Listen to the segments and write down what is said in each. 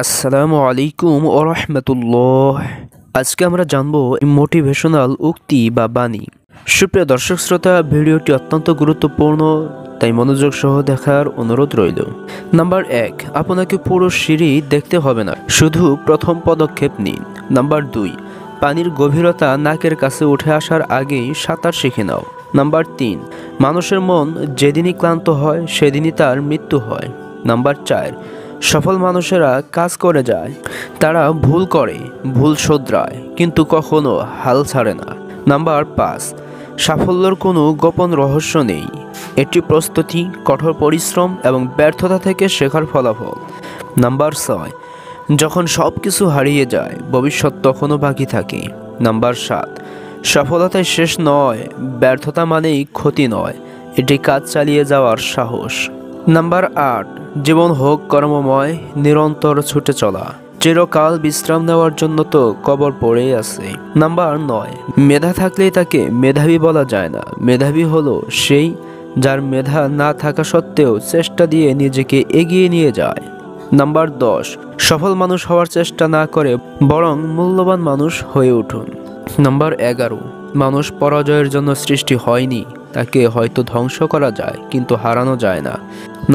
আসসালামু আলাইকুম ও রহমতুল্লাহ। আজকে আমরা জানবো মোটিভেশনাল উক্তি বা বাণী। সুপ্রিয় দর্শক শ্রোতা, ভিডিওটি অত্যন্ত গুরুত্বপূর্ণ, তাই মনোযোগ সহ দেখার অনুরোধ রইল। নাম্বার 1, আপনাকে পুরো সিঁড়ি দেখতে হবে না, শুধু প্রথম পদক্ষেপ নিন। নাম্বার 2, পানির গভীরতা নাকের কাছে উঠে আসার আগেই সাঁতার শিখে নাও। নাম্বার 3, মানুষের মন যেদিনই ক্লান্ত হয় সেদিনই তার মৃত্যু হয়। নাম্বার 4, সফল মানুষেরা কাজ করে যায়, তারা ভুল করে, ভুল শোধরায়, কিন্তু কখনো হাল ছাড়ে না। নাম্বার 5, সাফল্যের কোনো গোপন রহস্য নেই, এটি প্রস্তুতি, কঠোর পরিশ্রম এবং ব্যর্থতা থেকে শেখার ফলাফল। নাম্বার 6, যখন সব কিছু হারিয়ে যায় ভবিষ্যৎ তখনও বাকি থাকে। নাম্বার 7, সফলতাই শেষ নয়, ব্যর্থতা মানেই ক্ষতি নয়, এটি কাজ চালিয়ে যাওয়ার সাহস। নাম্বার 8, জীবন হোক কর্মময়, নিরন্তর ছুটে চলা, চিরকাল বিশ্রাম নেওয়ার জন্য তো কবর পড়েই আছে। নাম্বার 9, মেধা থাকলেই তাকে মেধাবী বলা যায় না, মেধাবী হলো সেই যার মেধা না থাকা সত্ত্বেও চেষ্টা দিয়ে নিজেকে এগিয়ে নিয়ে যায়। নাম্বার 10, সফল মানুষ হওয়ার চেষ্টা না করে বরং মূল্যবান মানুষ হয়ে উঠুন। নাম্বার 11, মানুষ পরাজয়ের জন্য সৃষ্টি হয়নি, তাকে হয়তো ধ্বংস করা যায় কিন্তু হারানো যায় না।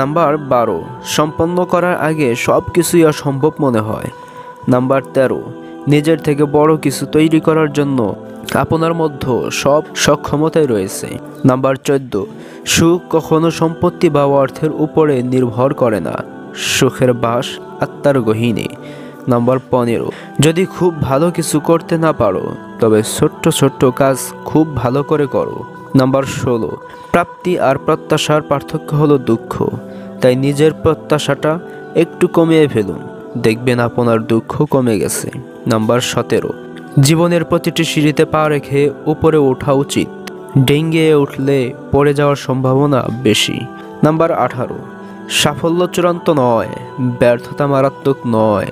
নাম্বার 12, সম্পন্ন করার আগে সব কিছুই অসম্ভব মনে হয়। নাম্বার 13, নিজের থেকে বড় কিছু তৈরি করার জন্য আপনার মধ্যে সব সক্ষমতাই রয়েছে। নাম্বার 14, সুখ কখনো সম্পত্তি বা অর্থের উপরে নির্ভর করে না, সুখের বাস আত্মার গহীনে। নাম্বার 15, যদি খুব ভালো কিছু করতে না পারো তবে ছোট্ট ছোট্ট কাজ খুব ভালো করে করো। নাম্বার 16, প্রাপ্তি আর প্রত্যাশার পার্থক্য হলো দুঃখ, তাই নিজের প্রত্যাশাটা একটু কমিয়ে ফেলুন, দেখবেন আপনার দুঃখ কমে গেছে। নাম্বার 17, জীবনের প্রতিটি সিঁড়িতে পা রেখে উপরে ওঠা উচিত, ডেঙ্গে উঠলে পড়ে যাওয়ার সম্ভাবনা বেশি। নাম্বার 18, সাফল্য চূড়ান্ত নয়, ব্যর্থতা মারাত্মক নয়,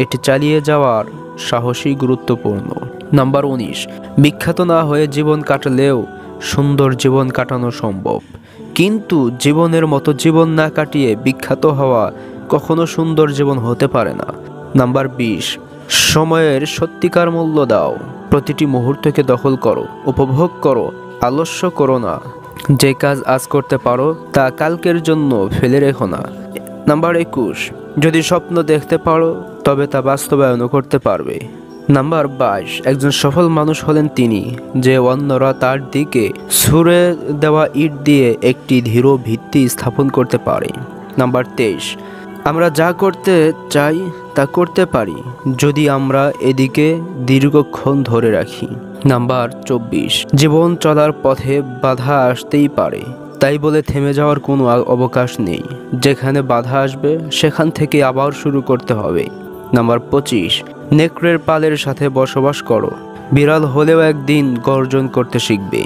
এটি চালিয়ে যাওয়ার সাহসী গুরুত্বপূর্ণ। নাম্বার 19, বিখ্যাত না হয়ে জীবন কাটালেও সুন্দর জীবন কাটানো সম্ভব, কিন্তু জীবনের মতো জীবন না কাটিয়ে বিখ্যাত হওয়া কখনো সুন্দর জীবন হতে পারে না। নাম্বার 20, সময়ের সত্যিকার মূল্য দাও, প্রতিটি মুহূর্তকে দখল করো, উপভোগ করো, আলস্য করো না, যে কাজ আজ করতে পারো তা কালকের জন্য ফেলে রেখো না। নাম্বার 21, যদি স্বপ্ন দেখতে পারো তবে তা বাস্তবায়নও করতে পারবে। নাম্বার 22, একজন সফল মানুষ হলেন তিনি যে অন্যরা তার দিকে ছুঁড়ে দেওয়া ইট দিয়ে একটি দৃঢ় ভিত্তি স্থাপন করতে পারে। নাম্বার 23, আমরা যা করতে চাই তা করতে পারি যদি আমরা এদিকে দীর্ঘক্ষণ ধরে রাখি। নাম্বার 24, জীবন চলার পথে বাধা আসতেই পারে, তাই বলে থেমে যাওয়ার কোনো অবকাশ নেই, যেখানে বাধা আসবে সেখান থেকে আবার শুরু করতে হবে। নাম্বার 25, নেকড়ের পালের সাথে বসবাস করো, বিড়াল হলেও একদিন গর্জন করতে শিখবে।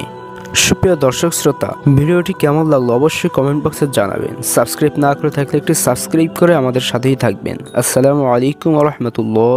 সুপ্রিয় দর্শক শ্রোতা, ভিডিওটি কেমন লাগলো অবশ্যই কমেন্ট বক্সে জানাবেন। সাবস্ক্রাইব না করে থাকলে একটি সাবস্ক্রাইব করে আমাদের সাথেই থাকবেন। আসসালামু আলাইকুম ওয়া রাহমাতুল্লাহ।